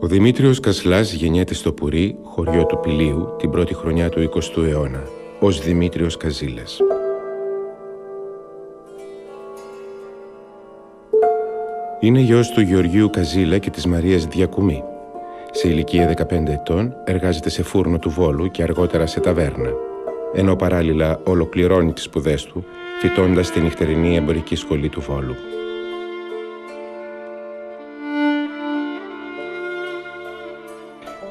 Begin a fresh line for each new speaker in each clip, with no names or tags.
Ο Δημήτριος Κασλάς γεννιέται στο Πουρί, χωριό του Πηλίου, την πρώτη χρονιά του 20ου αιώνα, ως Δημήτριος Καζίλας. Είναι γιος του Γεωργίου Καζίλα και της Μαρίας Διακουμή. Σε ηλικία 15 ετών εργάζεται σε φούρνο του Βόλου και αργότερα σε ταβέρνα, ενώ παράλληλα ολοκληρώνει τις σπουδές του, φοιτώντας στη νυχτερινή εμπορική σχολή του Βόλου.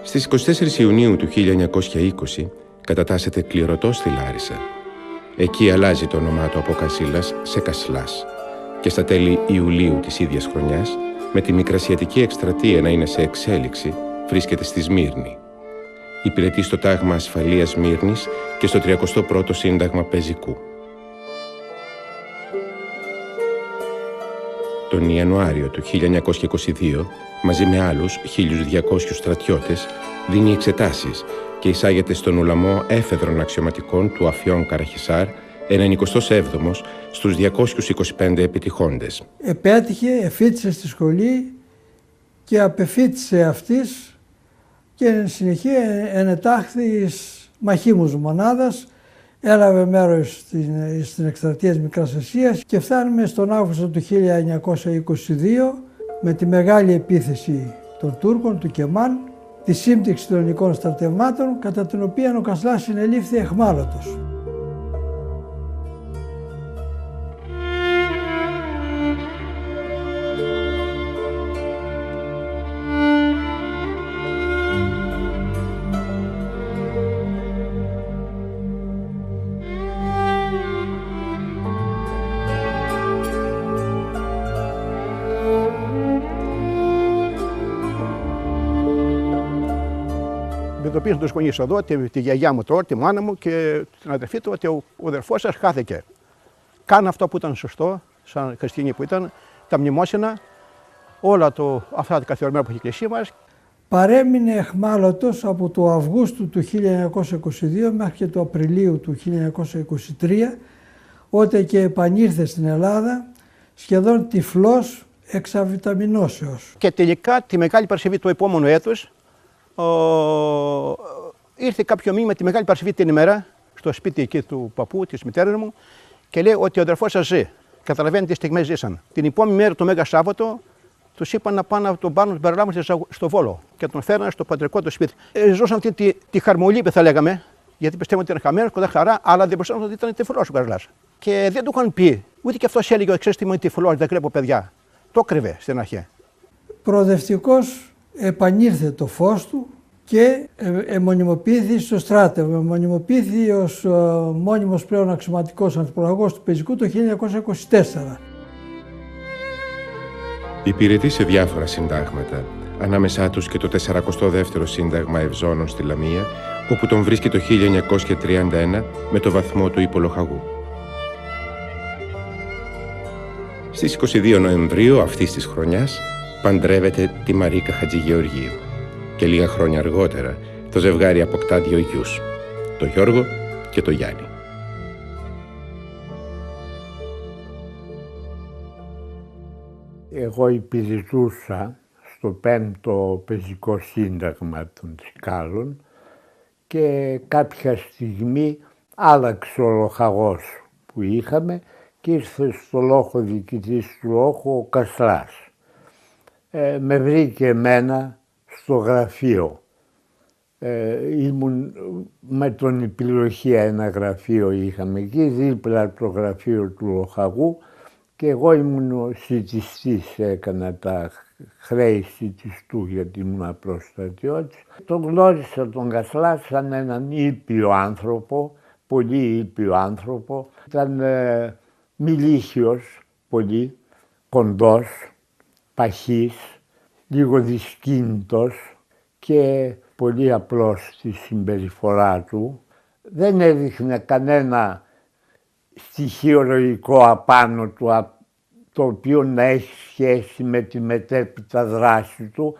Στις 24 Ιουνίου του 1920 κατατάσσεται κληρωτός στη Λάρισα. Εκεί αλλάζει το όνομά του από Καζίλας σε Κασλάς και στα τέλη Ιουλίου της ίδιας χρονιάς, με τη μικρασιατική εκστρατεία να είναι σε εξέλιξη, βρίσκεται στη Σμύρνη. Υπηρετεί στο Τάγμα Ασφαλείας Σμύρνης και στο 31ο Σύνταγμα Πεζικού. Τον Ιανουάριο του 1922, μαζί με άλλους 1.200 στρατιώτες, δίνει εξετάσεις και εισάγεται στον ουλαμό έφεδρων αξιωματικών του Αφιών Καραχισάρ, 97ος στους 225 επιτυχόντες.
Επέτυχε, εφήτησε στη σχολή και απεφήτησε αυτής και εν συνεχεία ενετάχθη μαχήμους μονάδας, έλαβε μέρος στην εκστρατεία της Μικράς Ασίας και φτάνουμε στον Αύγουστο του 1922 με τη μεγάλη επίθεση των Τούρκων, του Κεμάν, τη σύμπτυξη των ελληνικών στρατευμάτων, κατά την οποία ο Κασλάς συνελήφθη αιχμάλωτος.
Ειδοποίησαν τους γονείς εδώ, τη γιαγιά μου τώρα, τη μάνα μου και την αδερφή του, ότι ο αδερφός σας χάθηκε. Κάνουν αυτό που ήταν σωστό, σαν χριστιανοί που ήταν, τα μνημόσυνα, όλα αυτά τα καθιερωμένα που έχει η Εκκλησία μας.
Παρέμεινε αιχμάλωτος από το Αυγούστου του 1922 μέχρι και το Απριλίου του 1923, όταν και επανήρθε στην Ελλάδα, σχεδόν τυφλός εξαβιταμινώσεως.
Και τελικά τη Μεγάλη Παρασκευή του επόμενου έτους, ήρθε κάποιο μήνυμα τη Μεγάλη Παρασκευή την ημέρα στο σπίτι εκεί του παππού, της μητέρας μου, και λέει ότι ο αδερφός σας ζει. Καταλαβαίνετε τι στιγμές ζήσαν. Την επόμενη μέρα, το Μέγα Σάββατο, τους είπαν να πάνε να τον πάρουν, τον περιλάβουν στο Βόλο και τον φέρναν στο πατρικό του σπίτι. Ζούσαν αυτή τη χαρμολύπη, θα λέγαμε, γιατί πιστεύω ότι ήταν χαμένος, κοντά χαρά, αλλά δεν πιστεύω ότι ήταν τυφλός ο Κασλάς. Και δεν του είχαν πει, ούτε και αυτός έλεγε: ξέρεις τι, είμαι τυφλός, δεν κρέπω παιδιά. Το κρύβε στην αρχή.
Προοδευτικός επανήρθε το φως του και μονιμοποιήθη στο στράτευμα. Μονιμοποιήθη ως μόνιμος πλέον αξιωματικός ανθιπολογός του Πεζικού το 1924.
Υπηρετεί σε διάφορα συντάγματα, ανάμεσά τους και το 42ο Σύνταγμα Ευζώνων στη Λαμία, όπου τον βρίσκει το 1931 με το βαθμό του υπολογαγού. Στις 22 Νοεμβρίου αυτής της χρονιάς παντρεύεται τη Μαρίκα Χατζηγεωργίου και λίγα χρόνια αργότερα το ζευγάρι αποκτά 2 γιους, το Γιώργο και το Γιάννη.
Εγώ υπηρετούσα στο 5ο Πεζικό Σύνταγμα των Τσικάλων και κάποια στιγμή άλλαξε ο λοχαγός που είχαμε και ήρθε στο λόχο διοικητής του λόχου ο Κασλάς. Με βρήκε εμένα στο γραφείο. Ήμουν με τον Υπηλοχία, ένα γραφείο είχαμε εκεί, δίπλα το γραφείο του λοχαγού, και εγώ ήμουν ο σιτιστής, έκανα τα χρέη σιτιστού γιατί ήμουν απλός στρατιώτης. Τον γνώρισα τον Κασλά σαν έναν ήπιο άνθρωπο, πολύ ήπιο άνθρωπο. Ήταν μιλίχιος πολύ, κοντός, παχής, λίγο δυσκίνητος και πολύ απλός στη συμπεριφορά του. Δεν έδειχνε κανένα στοιχείο ροϊκό απάνω του, το οποίο να έχει σχέση με τη μετέπειτα δράση του.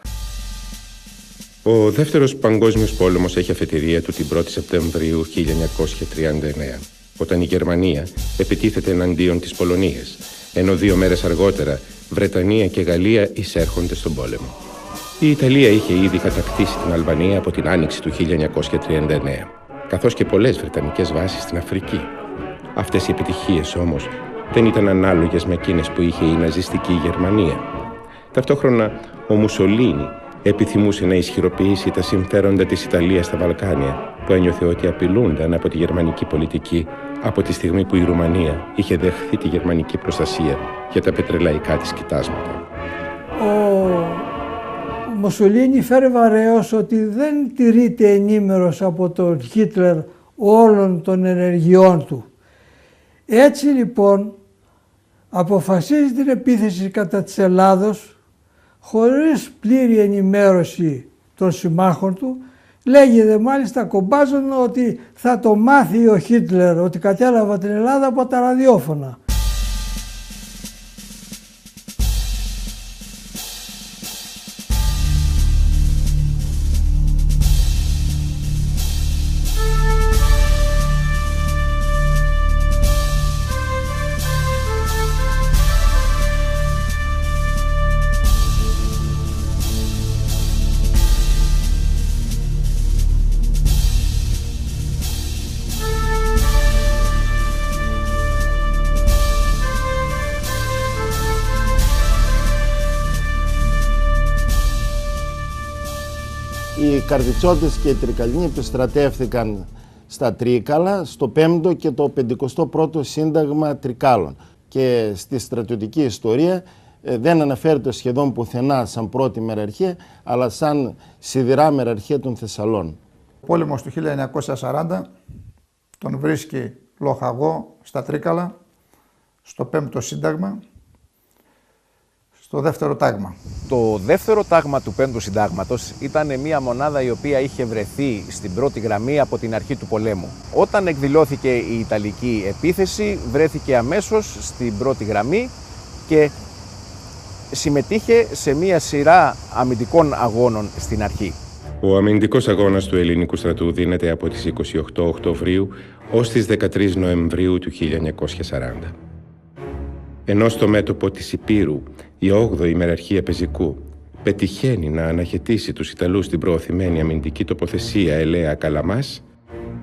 Ο Δεύτερος Παγκόσμιος Πόλεμος έχει αφετηρία του την 1η Σεπτεμβρίου 1939, όταν η Γερμανία επιτίθεται εναντίον της Πολωνίας, ενώ 2 μέρες αργότερα Βρετανία και Γαλλία εισέρχονται στον πόλεμο. Η Ιταλία είχε ήδη κατακτήσει την Αλβανία από την άνοιξη του 1939, καθώς και πολλές βρετανικές βάσεις στην Αφρική. Αυτές οι επιτυχίες όμως δεν ήταν ανάλογες με εκείνες που είχε η ναζιστική Γερμανία. Ταυτόχρονα, ο Μουσολίνι επιθυμούσε να ισχυροποιήσει τα συμφέροντα της Ιταλίας στα Βαλκάνια, που ένιωθε ότι απειλούνταν από τη γερμανική πολιτική από τη στιγμή που η Ρουμανία είχε δεχθεί τη γερμανική προστασία για τα πετρελαϊκά της κοιτάσματα.
Ο Μουσολίνι φέρε βαρέως ότι δεν τηρείται ενήμερος από τον Χίτλερ όλων των ενεργειών του. Έτσι λοιπόν αποφασίζει την επίθεση κατά της Ελλάδος χωρίς πλήρη ενημέρωση των συμμάχων του. Λέγεται μάλιστα κομπάζον ότι θα το μάθει ο Χίτλερ ότι κατέλαβα την Ελλάδα από τα ραδιόφωνα.
Οι Καρδιτσότες και οι Τρικαλινοί επιστρατεύθηκαν στα Τρίκαλα, στο 5ο και το 51ο Σύνταγμα Τρικάλων. Και στη στρατιωτική ιστορία δεν αναφέρεται σχεδόν πουθενά σαν πρώτη μεραρχία, αλλά σαν σιδηρά μεραρχία των Θεσσαλών.
Ο πόλεμος του 1940 τον βρίσκει λοχαγό στα Τρίκαλα, στο 5ο Σύνταγμα, στο δεύτερο τάγμα.
Το δεύτερο τάγμα του 5ου Συντάγματος ήταν μια μονάδα η οποία είχε βρεθεί στην πρώτη γραμμή από την αρχή του πολέμου. Όταν εκδηλώθηκε η Ιταλική επίθεση, βρέθηκε αμέσως στην πρώτη γραμμή και συμμετείχε σε μια σειρά αμυντικών αγώνων στην αρχή.
Ο αμυντικός αγώνας του ελληνικού στρατού δίνεται από τις 28 Οκτωβρίου ως τις 13 Νοεμβρίου του 1940. Ενώ στο μέτωπο της Υπήρου η 8η Μεραρχία Πεζικού πετυχαίνει να αναχαιτήσει τους Ιταλούς στην προωθημένη αμυντική τοποθεσία Ελαία Καλαμάς,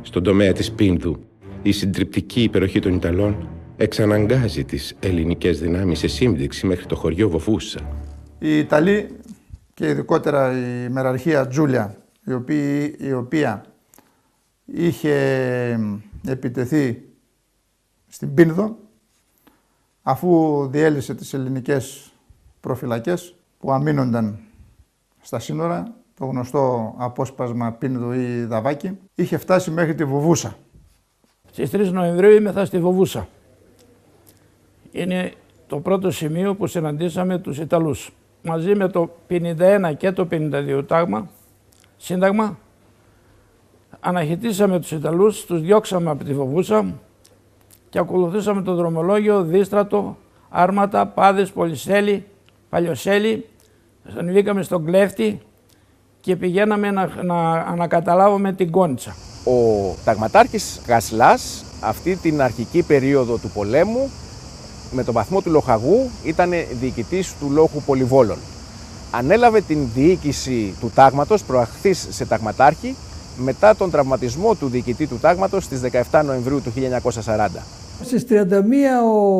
στον τομέα της Πίνδου η συντριπτική υπεροχή των Ιταλών εξαναγκάζει τις ελληνικές δυνάμεις σε σύμπτυξη μέχρι το χωριό Βοβούσα.
Οι Ιταλοί και ειδικότερα η Μεραρχία Τζούλια, η οποία είχε επιτεθεί στην Πίνδο, αφού διέλυσε τις ελληνικές προφυλακές που αμήνονταν στα σύνορα, το γνωστό απόσπασμα Πίνδου ή Δαβάκη, είχε φτάσει μέχρι τη Βοβούσα.
Στις 3 Νοεμβρίου ήμεθα στη Βοβούσα. Είναι το πρώτο σημείο που συναντήσαμε τους Ιταλούς. Μαζί με το 51 και το 52 Σύνταγμα, αναχαιτήσαμε τους Ιταλούς, τους διώξαμε από τη Βοβούσα και ακολουθήσαμε το δρομολόγιο Δίστρατο, Άρματα, Πάδες, Πολυσέλη, Παλιοσέλη. Ανεβήκαμε στον Κλέφτη και πηγαίναμε να ανακαταλάβουμε την Κόνιτσα.
Ο ταγματάρχης Κασλάς αυτή την αρχική περίοδο του πολέμου με τον βαθμό του λοχαγού ήταν διοικητής του λόχου Πολυβόλων. Ανέλαβε την διοίκηση του τάγματος προαχθής σε ταγματάρχη μετά τον τραυματισμό του διοικητή του τάγματος στις 17 Νοεμβρίου του 1940.
Στις 31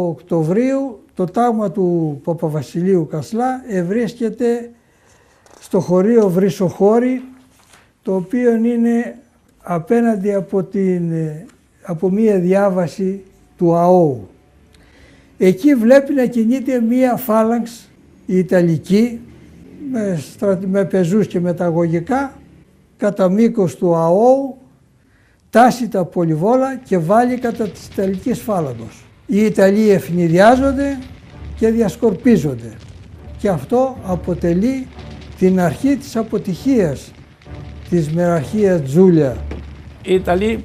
Οκτωβρίου το τάγμα του Παπαβασιλείου Κασλά ευρίσκεται στο χωρίο Βρυσοχώρη, το οποίο είναι απέναντι από μία διάβαση του ΑΟΟΥ. Εκεί βλέπει να κινείται μία φάλαγγς η Ιταλική με πεζούς και μεταγωγικά κατά μήκος του ΑΟΟΥ, τάσει τα πολυβόλα και βάλει κατά της Ιταλικής φάλαγγος. Οι Ιταλοί ευνηδιάζονται και διασκορπίζονται και αυτό αποτελεί την αρχή της αποτυχίας της Μεραρχίας Τζούλια.
Οι Ιταλοί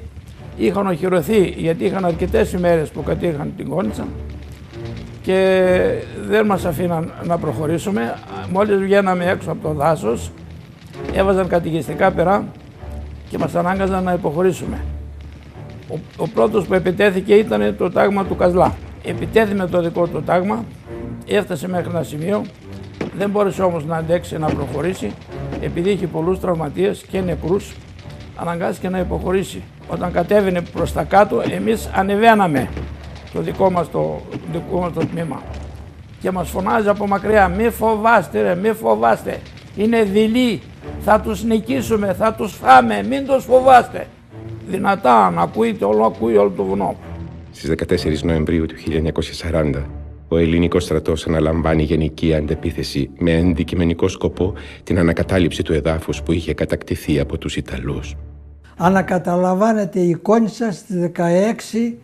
είχαν οχυρωθεί γιατί είχαν αρκετές ημέρες που κατήχαν την Κόνιτσα και δεν μας αφήναν να προχωρήσουμε. Μόλις βγαίναμε έξω από το δάσος, έβαζαν κατοικιστικά περά και μας ανάγκαζαν να υποχωρήσουμε. Ο πρώτος που επιτέθηκε ήταν το τάγμα του Κασλά. Επιτέθη με το δικό του τάγμα, έφτασε μέχρι ένα σημείο, Δεν μπόρεσε όμως να αντέξει να προχωρήσει, επειδή είχε πολλούς τραυματίες και νεκρούς, αναγκάστηκε να υποχωρήσει. Όταν κατέβαινε προς τα κάτω, εμείς ανεβαίναμε το δικό μας το τμήμα και μας φωνάζει από μακριά, μη φοβάστε ρε, μη φοβάστε, είναι δειλοί, θα τους νικήσουμε, θα τους φάμε, μην τους φοβάστε. Δυνατά να ακούει όλο το βουνό.
Στις 14 Νοεμβρίου του 1940, ο ελληνικός στρατός αναλαμβάνει γενική αντεπίθεση με αντικειμενικό σκοπό την ανακατάληψη του εδάφους που είχε κατακτηθεί από τους Ιταλούς.
Ανακαταλαμβάνεται η Κόνιτσα στις 16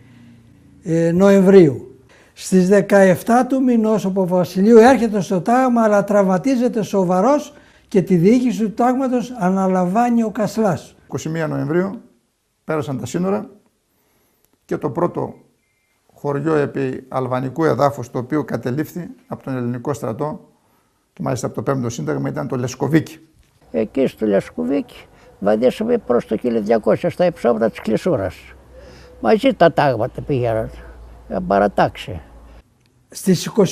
Νοεμβρίου. Στις 17 του μηνός ο Παπαβασιλείου έρχεται στο τάγμα, αλλά τραυματίζεται σοβαρός και τη διοίκηση του τάγματος αναλαμβάνει ο Κασλάς.
21 Νοεμβρίου πέρασαν τα σύνορα και το πρώτο χωριό επί αλβανικού εδάφους, το οποίο κατελήφθη από τον ελληνικό στρατό και μάλιστα από το 5ο Σύνταγμα, ήταν το Λεσκοβίκι.
Εκεί στο Λεσκοβίκι βαδίσαμε προς το 1200 στα υψώματα της Κλεισούρας. Μαζί τα τάγματα πήγαιναν, παρατάξει.
Στις 25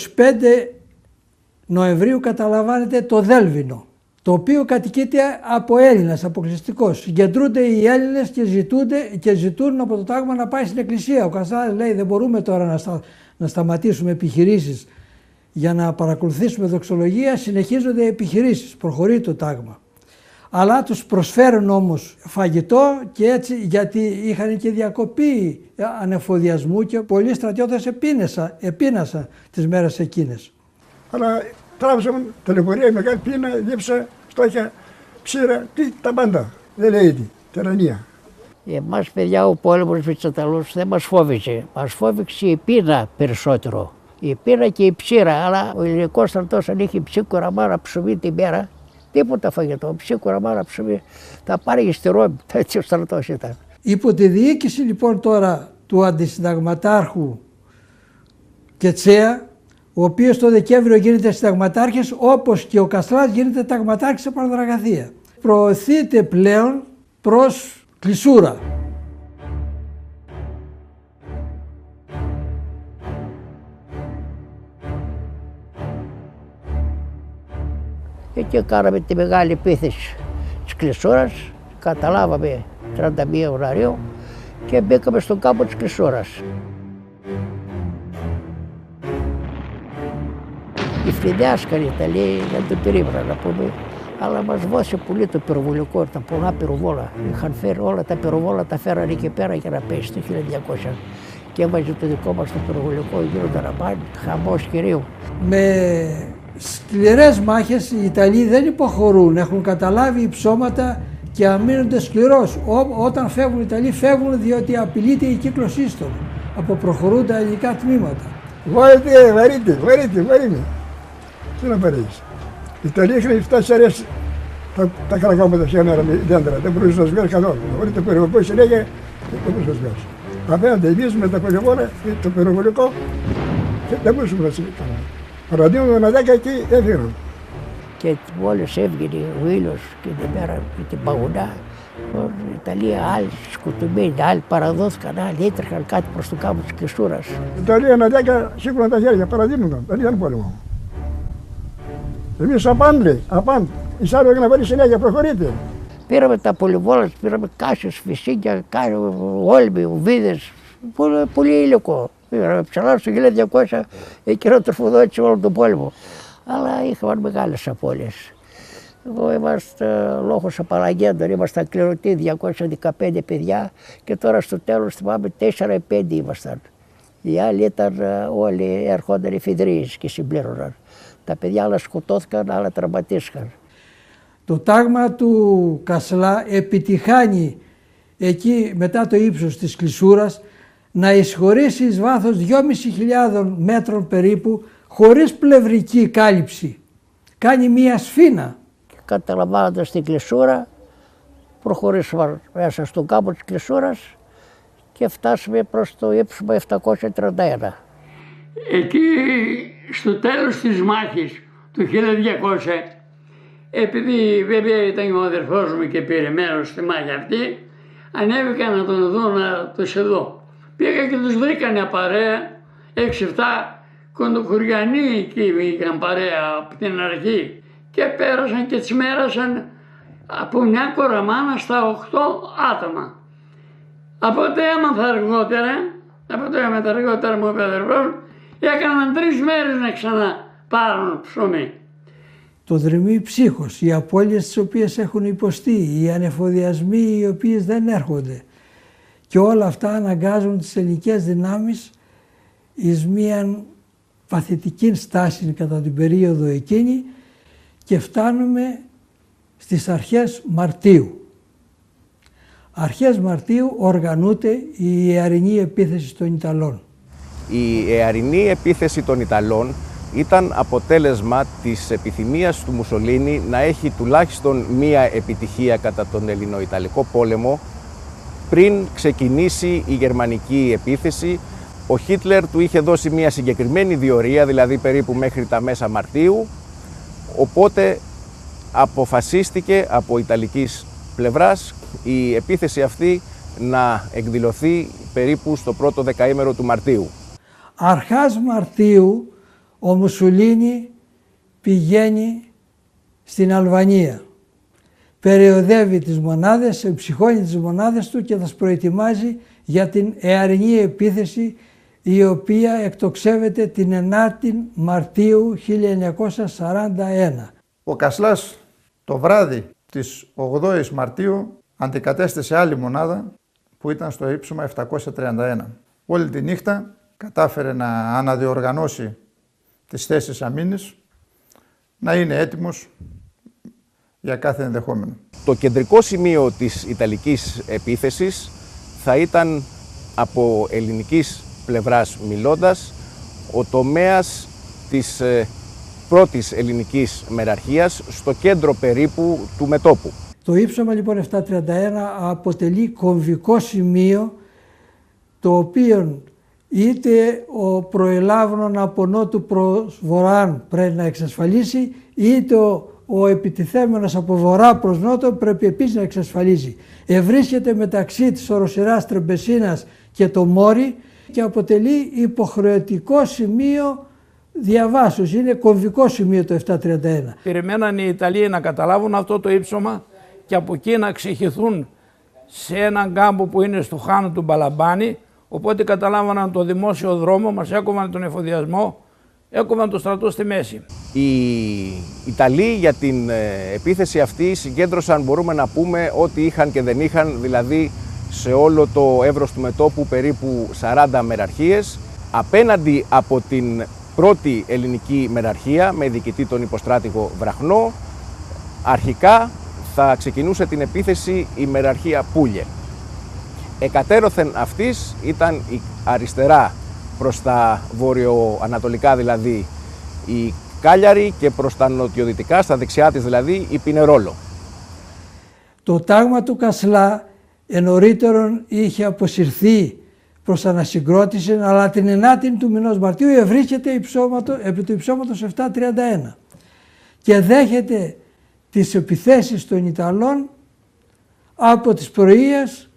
Νοεμβρίου καταλαμβάνεται το Δέλβινο, το οποίο κατοικείται από Έλληνας αποκλειστικός. Συγκεντρούνται οι Έλληνες και ζητούν από το τάγμα να πάει στην εκκλησία. Ο Κασλάς λέει δεν μπορούμε τώρα να σταματήσουμε επιχειρήσεις για να παρακολουθήσουμε δοξολογία, συνεχίζονται οι επιχειρήσεις, προχωρεί το τάγμα. Αλλά τους προσφέρουν όμως φαγητό και έτσι, γιατί είχαν και διακοπή ανεφοδιασμού και πολλοί στρατιώτες επίνασαν τις μέρες εκείνες.
Αλλά τράβηξαν τα λεωφορεία, μεγάλη πείνα, δίψα, στόχια, ξύρα, τα πάντα. Δεν λέει τι, τυραννία.
Εμάς παιδιά ο πόλεμος με τους Ιταλούς δεν μας φόβησε. Μας φόβησε η πείνα περισσότερο. Η πείνα και η ψήρα, αλλά ο ελληνικός στρατός αν είχε ψήκωρα μάρα ψωμί τη μέρα, τίποτα φαγητό, ψήκωρα μάρα ψωμί, θα πάρει στη Ρώμη, έτσι ο στρατός ήταν.
Υπό τη διοίκηση λοιπόν τώρα του αντισυνταγματάρχου Κετσέα, ο οποίος το Δεκέμβριο γίνεται συνταγματάρχης, όπως και ο Κασλάς γίνεται ταγματάρχης σε Πανδραγαθία. Προωθείται πλέον προς Κλεισούρα.
Εκεί κάναμε τη μεγάλη επίθεση της Κλεισούρας, καταλάβαμε 31 Ιανουαρίου και μπήκαμε στον κάμπο της Κλεισούρας. Οι φλιδιάσκαλοι Ιταλοί δεν το περίμεναν να πούμε, αλλά μας βόησε πολύ το πυροβολικό, τα πολλά πυροβόλα. Είχαν φέρει όλα τα πυροβόλα, τα φέρανε εκεί πέρα για να πέσει το 1200. Και έβαζε το δικό μας το πυροβολικό, γίνονταν αμπάν, χαμός κυρίου.
Με σκληρές μάχες οι Ιταλοί δεν υποχωρούν, έχουν καταλάβει υψώματα και αμήνονται σκληρώς. Όταν φεύγουν οι Ιταλοί φεύγουν διότι απειλείται η κύκλωσή τους από προχωρούντα ελληνικά τμήματα.
Βαρύτε. Τι να παρέχεις. Οι Ιταλοί είχαν φτάσει αρέσει τα καρακόμματα σε μέρα με δέντρα, δεν μπορούσε να σβγάσει καθόλου. Όλοι το πυροβολικό συνέχεια δεν μπορούσε να σβγάσει. Απέναντι εμείς με τα πυροβόλα, το πυροβολικό δεν μπορούσαμε να σβγάσουμε. Ραντίβαμε με 10 εκεί έφυγαν.
Και μόλις έβγαινε ο ήλιος και την μέρα με την παγωνά, οι Ιταλοί άλλοι σκοτωμένοι, άλλοι παραδόθηκαν, άλλοι έτρεχαν κάτι προς το κάμπο της Κλεισούρας.
Οι Ιταλοί ένα 10 σήκωναν τα χέρια, παραδείγματα, δεν ήταν πόλεμο. Εμείς απάν, εισάρω για να πάρει συνέχεια, προχωρείτε.
Πήραμε τα πολυβόλα, πήραμε κάσες, φυσίκια, όλμοι, ουβίδες, πολύ υλικό. Πήραμε ψαλά στο 1200, εκείνο τροφοδότησε όλο τον πόλεμο. Αλλά είχαμε μεγάλες απώλειες. Εγώ είμαστε λόγος απαλλαγέντων, ήμασταν κληρωτοί 215 παιδιά και τώρα στο τέλος θυμάμαι 4-5 ήμασταν. Οι άλλοι ήταν όλοι ερχόνταν εφηδρείς και συμπλήρωναν. Τα παιδιά άλλα σκοτώθηκαν, άλλα τραυματίστηκαν.
Το τάγμα του Κασλά επιτυχάνει εκεί μετά το ύψος της Κλεισούρας να εισχωρήσει εις βάθος 2.500 μέτρων περίπου χωρίς πλευρική κάλυψη. Κάνει μία σφήνα.
Καταλαμβάνοντας την Κλεισούρα, προχωρήσαμε μέσα στον κάμπο της Κλεισούρας και φτάσαμε προς το ύψωμα 731.
Εκεί στο τέλος της μάχης του 1200, επειδή βέβαια ήταν ο αδερφός μου και πήρε μέρος στη μάχη αυτή, ανέβηκα να τον δω, να τους δω. Πήγα και τους βρήκανε παρέα, 6-7 κοντοχωριανοί εκεί είχαν παρέα από την αρχή και πέρασαν και τσιμέρασαν από μια κοραμάνα στα 8 άτομα. Από το έμαθα αργότερα μου είπε ο αδερφός, έκαναν 3 μέρες να ξαναπάρουν ψωμί.
Το δρυμεί ψύχος, οι απώλειες τις οποίες έχουν υποστεί, οι ανεφοδιασμοί οι οποίες δεν έρχονται και όλα αυτά αναγκάζουν τις ελληνικές δυνάμεις εις μίαν παθητική στάση κατά την περίοδο εκείνη και φτάνουμε στις αρχές Μαρτίου. Αρχές Μαρτίου οργανούται η ιαρινή επίθεση των Ιταλών.
Η ιαρινή επίθεση των Ιταλών ήταν αποτέλεσμα της επιθυμίας του Μουσολίνη να έχει τουλάχιστον μία επιτυχία κατά τον Ελληνο-Ιταλικό πόλεμο πριν ξεκινήσει η γερμανική επίθεση. Ο Χίτλερ του είχε δώσει μία συγκεκριμένη διορία, δηλαδή περίπου μέχρι τα μέσα Μαρτίου, οπότε αποφασίστηκε από ιταλικής πλευράς η επίθεση αυτή να εκδηλωθεί περίπου στο πρώτο δεκαήμερο του Μαρτίου.
Αρχάς Μαρτίου ο Μουσολίνη πηγαίνει στην Αλβανία. Περιοδεύει τις μονάδες, εμψυχώνει τις μονάδες του και θα τις προετοιμάζει για την ιαρινή επίθεση η οποία εκτοξεύεται την 9η Μαρτίου 1941.
Ο Κασλάς το βράδυ της 8ης Μαρτίου αντικατέστησε άλλη μονάδα που ήταν στο ύψωμα 731. Όλη τη νύχτα κατάφερε να αναδιοργανώσει τις θέσεις αμήνης, να είναι έτοιμος για κάθε ενδεχόμενο.
Το κεντρικό σημείο της Ιταλικής επίθεσης θα ήταν από ελληνικής πλευράς μιλώντας ο τομέας της πρώτης ελληνικής μεραρχίας στο κέντρο περίπου του μετώπου.
Το ύψωμα λοιπόν 731 αποτελεί κομβικό σημείο το οποίο είτε ο προελάβρον από νότου προς βορράν πρέπει να εξασφαλίσει, είτε ο επιτιθέμενος από βορρά προς νότο πρέπει επίσης να εξασφαλίσει. Ευρίσκεται μεταξύ της οροσειράς Τρεμπεσίνας και το Μόρι και αποτελεί υποχρεωτικό σημείο διαβάσεως. Είναι κομβικό σημείο το 731.
Περιμέναν οι Ιταλοί να καταλάβουν αυτό το ύψωμα και από εκεί να ξεχυθούν σε έναν κάμπο που είναι στο χάνο του Μπαλαμπάνη. Οπότε καταλάβαναν το δημόσιο δρόμο, μας έκοβαν τον εφοδιασμό, έκοβαν το στρατό στη μέση.
Οι Ιταλοί για την επίθεση αυτή συγκέντρωσαν, μπορούμε να πούμε, ό,τι είχαν και δεν είχαν, δηλαδή σε όλο το εύρος του μετώπου περίπου 40 μεραρχίες, απέναντι από την πρώτη ελληνική μεραρχία με διοικητή τον υποστράτηγο Βραχνό. Αρχικά θα ξεκινούσε την επίθεση η μεραρχία Πούλιε. Εκατέρωθεν αυτής ήταν η αριστερά προς τα βορειοανατολικά, δηλαδή η Κάλιαρη, και προς τα νοτιοδυτικά, στα δεξιά της δηλαδή η Πινερόλο.
Το τάγμα του Κασλά ενωρίτερον είχε αποσυρθεί προς ανασυγκρότηση, αλλά την 9η του μηνός Μαρτίου ευρίσκεται επί του υψώματος 731 και δέχεται τις επιθέσεις των Ιταλών από τις πρωίες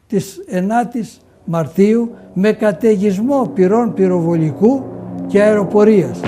της 9ης Μαρτίου με καταιγισμό πυρών πυροβολικού και αεροπορίας.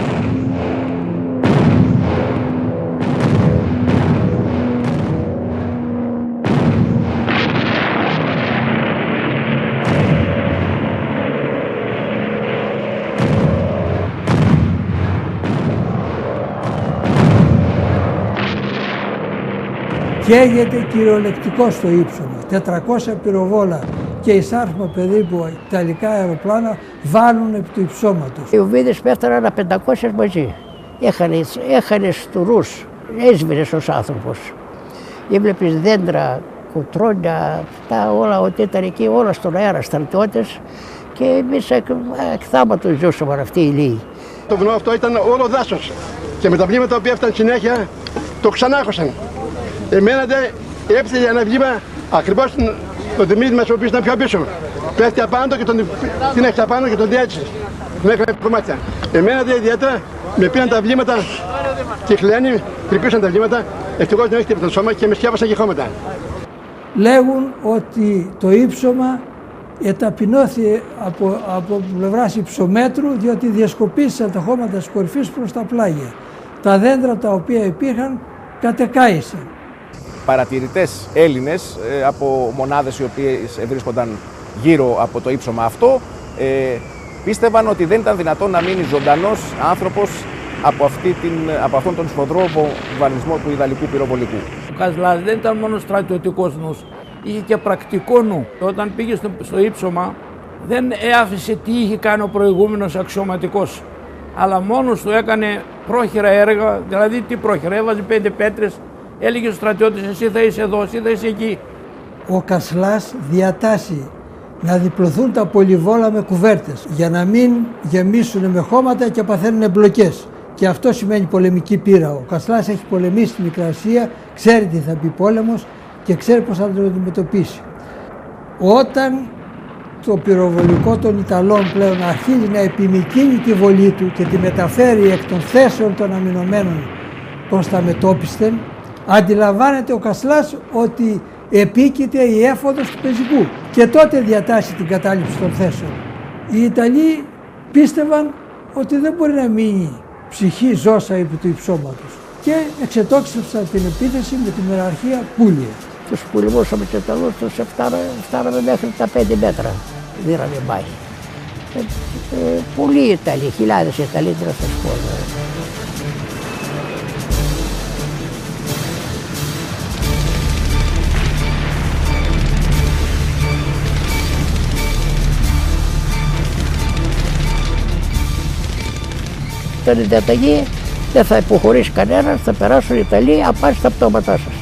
Καίγεται κυριολεκτικό στο ύψωμα. 400 πυροβόλα και εισάρθμα περίπου ιταλικά αεροπλάνα βάλουν επί του υψώματος.
Οι οβίδες πέφταναν 500 μαζί. Έχανε στουρούς, έσβηρες ως άνθρωπος. Έβλεπες δέντρα, κουτρόνια, αυτά όλα ότι ήταν εκεί, όλα στον αέρα στρατιώτες και εμείς εκ θάματος ζούσαμε αυτοί οι λίγοι.
Το βουνό αυτό ήταν όλο δάσος και με τα βλήματα που έφταναν συνέχεια το ξανάχωσαν. Εμένα έπεσε ένα βλήμα ακριβώς το Δημήτρη μας, ο οποίος ήταν πιο πίσω. Πέφτει απάνω και την έχετε απάνω και τον διέτσι. Τον έκανε κομμάτια. Εμένα ιδιαίτερα με πήραν τα βλήματα και χλένοι, τρυπήσαν τα βλήματα. Ευτυχώς δεν έχετε το σώμα και με σκιάβασαν και χώματα.
Λέγουν ότι το ύψωμα εταπεινώθη από πλευράς υψομέτρου, διότι διασκοπήσαν τα χώματα της κορυφής προς τα πλάγια. Τα δέντρα τα οποία υπήρχαν κατεκάησαν.
Παρατηρητές Έλληνες από μονάδες οι οποίες βρίσκονταν γύρω από το ύψωμα αυτό πίστευαν ότι δεν ήταν δυνατόν να μείνει ζωντανός άνθρωπος από αυτόν τον σφοδρό βομβαρδισμό του ιδαλικού πυροβολικού.
Ο Κασλάς δεν ήταν μόνο στρατιωτικός νους, είχε και πρακτικό νου. Όταν πήγε στο ύψωμα δεν άφησε τι είχε κάνει ο προηγούμενος αξιωματικός, αλλά μόνος του έκανε πρόχειρα έργα. Δηλαδή τι πρόχειρα, έβαζε 5 πέτρες, έλεγε στους στρατιώτες εσύ θα είσαι εδώ, εσύ θα είσαι εκεί.
Ο Κασλάς διατάσσει να διπλωθούν τα πολυβόλα με κουβέρτες για να μην γεμίσουν με χώματα και παθαίνουν εμπλοκές. Και αυτό σημαίνει πολεμική πείρα. Ο Κασλάς έχει πολεμήσει στη Μικρασία, ξέρει τι θα πει πόλεμος και ξέρει πώς θα τον αντιμετωπίσει. Όταν το πυροβολικό των Ιταλών πλέον αρχίζει να επιμικρύνει τη βολή του και τη μεταφέρει εκ των θέσεων των αμυνωμένων προς τα μετόπισθεν, αντιλαμβάνεται ο Κασλάς ότι επίκειται η έφοδος του πεζικού και τότε διατάσσει την κατάληψη των θέσεων. Οι Ιταλοί πίστευαν ότι δεν μπορεί να μείνει ψυχή ζώσα επί του υψώματος και εξετόξευσαν την επίθεση με τη μεραρχία Πούλια.
Τους πουλημούσαμε τους Ιταλούς, τους φτάναμε μέχρι τα 5 μέτρα, δίναμε μάχη. Πολλοί Ιταλοί, χιλιάδες Ιταλοί, δεν θα σας πω. Όταν είναι διαταγή, δεν θα υποχωρήσει κανένας, θα περάσουν οι Ιταλοί απάνω στα πτώματά σας.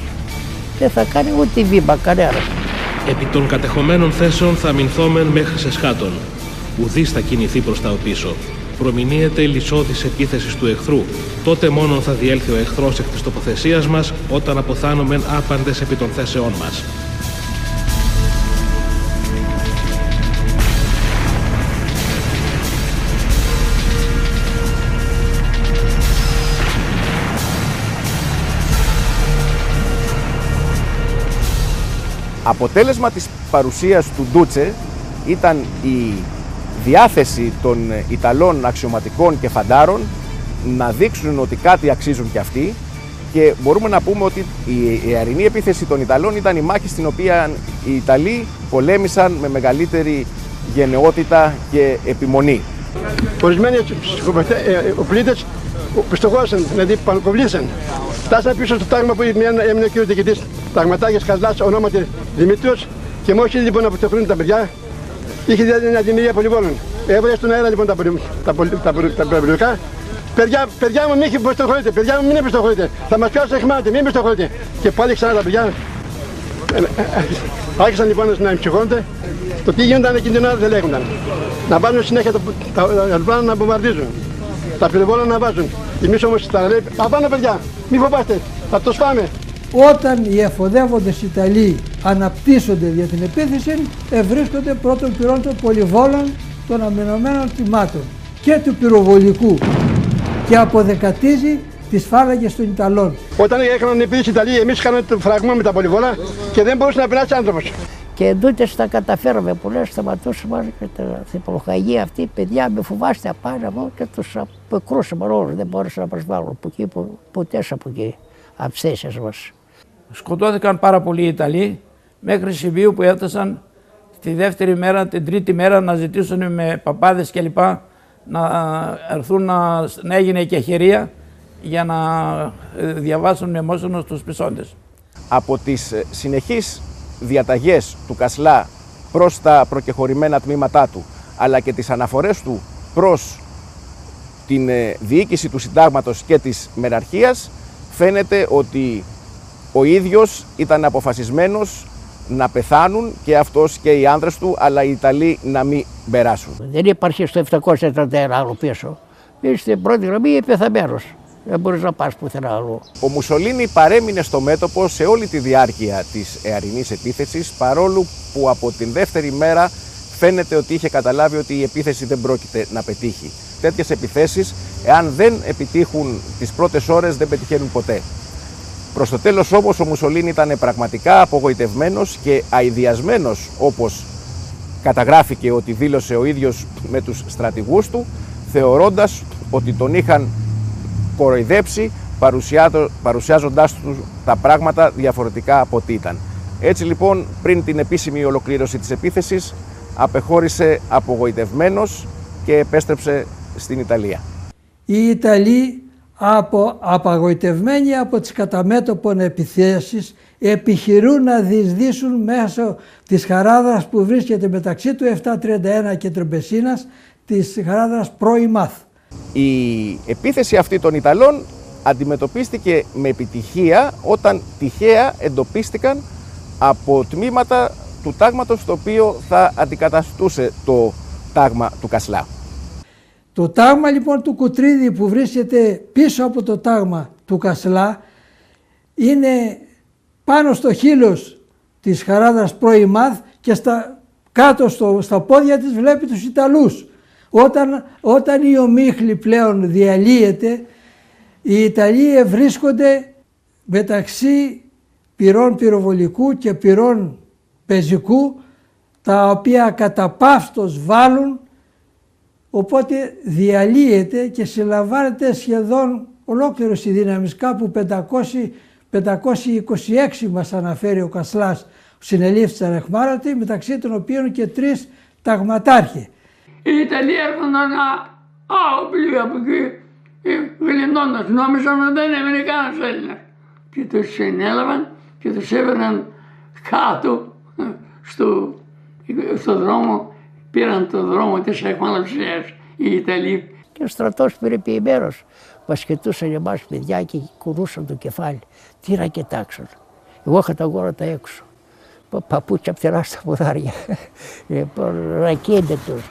Δεν θα κάνει ούτε βήμα κανένας.
Επί των κατεχομένων θέσεων θα αμυνθόμεν μέχρι σε σχάτων. Ουδής θα κινηθεί προς τα οπίσω. Προμηνύεται η λυσόδης επίθεσης του εχθρού. Τότε μόνον θα διέλθει ο εχθρός εκ της τοποθεσίας μας, όταν αποθάνομεν άπαντες επί των θέσεών μας.
Αποτέλεσμα της παρουσίας του Ντούτσε ήταν η διάθεση των Ιταλών αξιωματικών και φαντάρων να δείξουν ότι κάτι αξίζουν κι αυτοί, και μπορούμε να πούμε ότι η αερινή επίθεση των Ιταλών ήταν η μάχη στην οποία οι Ιταλοί πολέμησαν με μεγαλύτερη γενναιότητα και επιμονή.
Ορισμένοι οπλίτες πιστοχώρησαν, δηλαδή πανκοβλήσαν. Φτάσαν πίσω στο τάγμα που έμεινε ο κύριος διοικητής Ταγματάκης Κασλάς, ονόματι Δημήτριος, και μόλις λοιπόν να αποστοχωρούν τα παιδιά, είχε μια δημιουργία πολυβόλων. Έβαλε στον αέρα λοιπόν τα πυροβολικά. Παιδιά μου, μην προστοχωρείτε, παιδιά μου, μην προστοχωρείτε. Θα μας πιάσουν εχμάτε, μην προστοχωρείτε. Και πάλι ξανά τα παιδιά άρχισαν λοιπόν να εμψυχώνονται. Το τι γίνονταν εκείνη την ώρα δεν λέγονταν. Να βάζουν συνέχεια τα αεροπλάνα να βομβαρδίζουν. Τα πυροβόλα να βάζουν. Εμείς όμως τα λέει, απάνω παιδιά, μην φοβάστε, θα το σπάμε.
Όταν οι εφοδεύοντες Ιταλοί αναπτύσσονται για την επίθεση, βρίσκονται πρώτων πυρών των πολυβόλων των αμυνωμένων τμήματων και του πυροβολικού και αποδεκατίζει τις φάλαγγες των Ιταλών.
Όταν έκαναν επίθεση οι Ιταλοί, εμείς κάναμε το φραγμό με τα πολυβόλα και δεν μπορούσε να περάσει άνθρωπος.
Και εντούτοις τα καταφέραμε, πολλές σταματούσαμε και την προχαγή αυτή, παιδιά με φοβάστε απάνω εγώ, και τους αποκρούσαμε όλους, δεν μπόρεσαν να προσβάλλουν από εκεί, ποτέ από εκεί, από τις θέσεις μας.
Σκοτώθηκαν πάρα πολλοί Ιταλοί, μέχρι σημείο που έφτασαν τη δεύτερη μέρα, την τρίτη μέρα να ζητήσουν με παπάδες κλπ. Να έρθουν να έγινε και χειρία για να διαβάσουν μνημόσυνο στους πισόντες.
Από τις συνεχείς διαταγές του Κασλά προς τα προκεχωρημένα τμήματά του, αλλά και τις αναφορές του προς την διοίκηση του συντάγματος και της μεραρχίας, φαίνεται ότι ο ίδιος ήταν αποφασισμένος να πεθάνουν και αυτός και οι άνδρες του, αλλά οι Ιταλοί να μην περάσουν.
Δεν υπάρχει στο 731 άλλο πίσω. Είσαι στην πρώτη γραμμή πεθαμένος. Δεν μπορείς να πας πουθενά άλλο.
Ο Μουσολίνι παρέμεινε στο μέτωπο σε όλη τη διάρκεια της αερινής επίθεσης, παρόλο που από την δεύτερη μέρα φαίνεται ότι είχε καταλάβει ότι η επίθεση δεν πρόκειται να πετύχει. Τέτοιες επιθέσεις, εάν δεν επιτύχουν τις πρώτες ώρες, δεν πετυχαίνουν ποτέ. Προς το τέλος όμως ο Μουσολίνι ήταν πραγματικά απογοητευμένος και αηδιασμένος, όπως καταγράφηκε ότι δήλωσε ο ίδιος με τους στρατηγούς του, θεωρώντας ότι τον είχαν κοροϊδέψει παρουσιάζοντάς του τα πράγματα διαφορετικά από ό,τι ήταν. Έτσι λοιπόν, πριν την επίσημη ολοκλήρωση της επίθεσης, απεχώρησε απογοητευμένος και επέστρεψε στην Ιταλία.
Οι Ιταλοί, απαγοητευμένοι από τις καταμέτωπων επιθέσεις, επιχειρούν να διεισδύσουν μέσω της χαράδρας που βρίσκεται μεταξύ του 731 και Τρεμπεσίνας, της χαράδρας Προημάθ.
Η επίθεση αυτή των Ιταλών αντιμετωπίστηκε με επιτυχία όταν τυχαία εντοπίστηκαν από τμήματα του τάγματος το οποίο θα αντικαταστούσε το τάγμα του Κασλά.
Το τάγμα λοιπόν του Κουτρίδη που βρίσκεται πίσω από το τάγμα του Κασλά είναι πάνω στο χείλος της χαράδρας Προημάθ και κάτω στα πόδια της βλέπει τους Ιταλούς. Όταν η ομίχλη πλέον διαλύεται, οι Ιταλοί βρίσκονται μεταξύ πυρών πυροβολικού και πυρών πεζικού, τα οποία κατά παύστος βάλουν, οπότε διαλύεται και συλλαμβάνεται σχεδόν ολόκληρος η δύναμης, κάπου 526 μας αναφέρει ο Κασλάς, συνελήφθησαν αιχμάλωτοι, μεταξύ των οποίων και 3 ταγματάρχοι.
Οι Ιταλοί έρχονταν άοπλοι από εκεί, γλυντώντας, νόμιζαν ότι δεν έμεινε κανένας Έλληνας. Και τους συνέλαβαν και τους έβαιναν κάτω στο δρόμο, πήραν το δρόμο της αιχμαλωσίας οι Ιταλοί.
Και ο στρατός περιποιημένος μας χαιτούσαν εμάς παιδιά και κουρούσαν το κεφάλι. Τι να κοιτάξουν. Εγώ είχα τα γόρατα έξω. Παπούτσια ψηλά στα ποδάρια. Ρακίντε τους.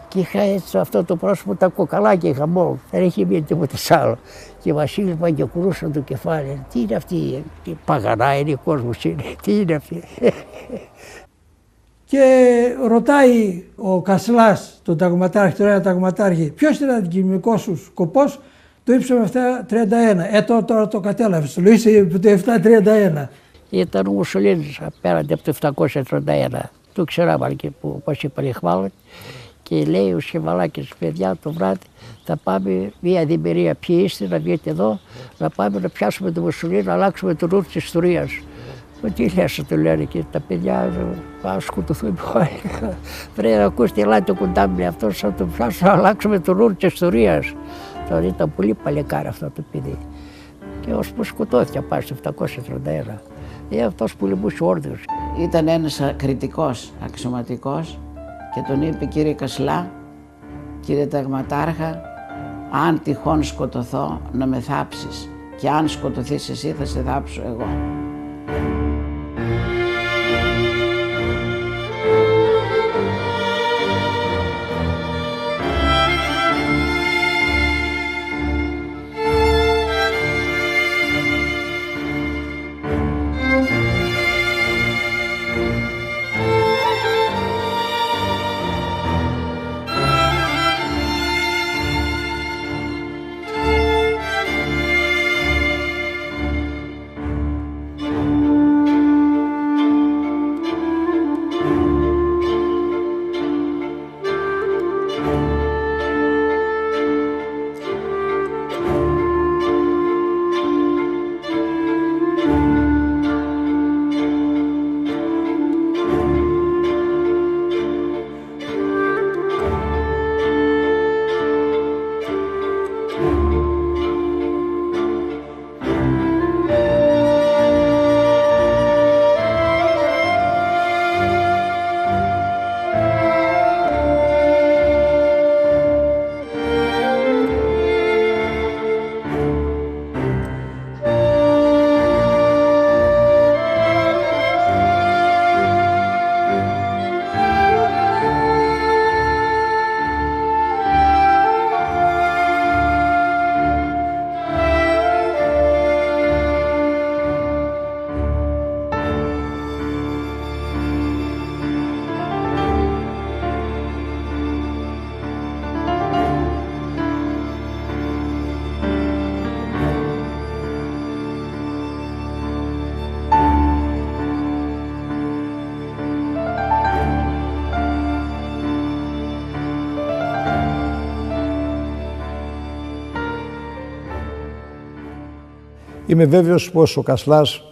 Και είχα έτσι αυτό το πρόσωπο, τα κοκαλάκια είχα μόνο. Δεν είχε μείνει τίποτα άλλο. Και βασίλισμα και κουρούσαν το κεφάλι. Τι είναι αυτή, παγανά είναι, ο κόσμος είναι. Τι είναι αυτή.
Και ρωτάει ο Κασλάς τον ταγματάρχη, τον ένα ταγματάρχη, ποιος ήταν αντικειμενικός σου σκοπός, το ύψο 731. Τώρα το κατέλαβες, το είσαι το 731.
Ήταν ο Μουσολίνης απέναντι από το 731. Το ξέραμε και που, όπως είπαν οι αιχμάλωτοι. Και λέει ο Σχεβαλάκης, παιδιά, το βράδυ θα πάμε μια διμερία. Ποιοι είστε, να βγείτε εδώ, να πάμε να πιάσουμε τον Μουσολίνη, να αλλάξουμε τον νου της ιστορίας. Τι λες, το λένε και τα παιδιά, θα σκοτωθούν. Πρέπει να ακούσει, ελάτε κοντά με αυτό, θα τον πιάσω, να αλλάξουμε τον νου της ιστορίας. Τώρα ήταν πολύ παλικάρι αυτό το παιδί. Και ώσπου σκοτώθηκε πάει στο 731. Αυτός που λυμούσε όρδιος.
Ήταν ένας κριτικός, αξιωματικός και τον είπε, κύριε Κασλά, κύριε Ταγματάρχα, αν τυχόν σκοτωθώ να με θάψεις και αν σκοτωθείς εσύ θα σε θάψω εγώ.
Είμαι βέβαιος πως ο Κασλάς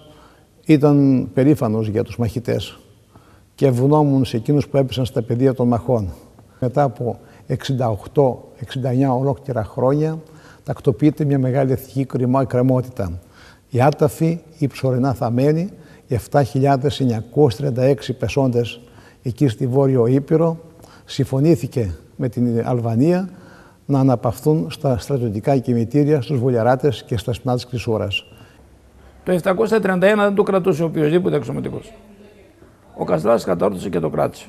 ήταν περήφανος για τους μαχητές και ευγνώμων σε εκείνους που έπεσαν στα πεδία των μαχών. Μετά από 68-69 ολόκληρα χρόνια τακτοποιείται μια μεγάλη εθνική κρεμότητα. Οι άταφοι, οι προσωρινά θαμμένοι, οι 7.936 πεσόντες εκεί στη Βόρειο Ήπειρο, συμφωνήθηκε με την Αλβανία να αναπαυθούν στα στρατιωτικά κημητήρια, στους βουλιαράτες και στα σπινά της Κρυσούρας.
Το 731 δεν το κρατούσε οποιοδήποτε αξιωματικός. Ο Κασλάς κατόρθωσε και το κράτησε.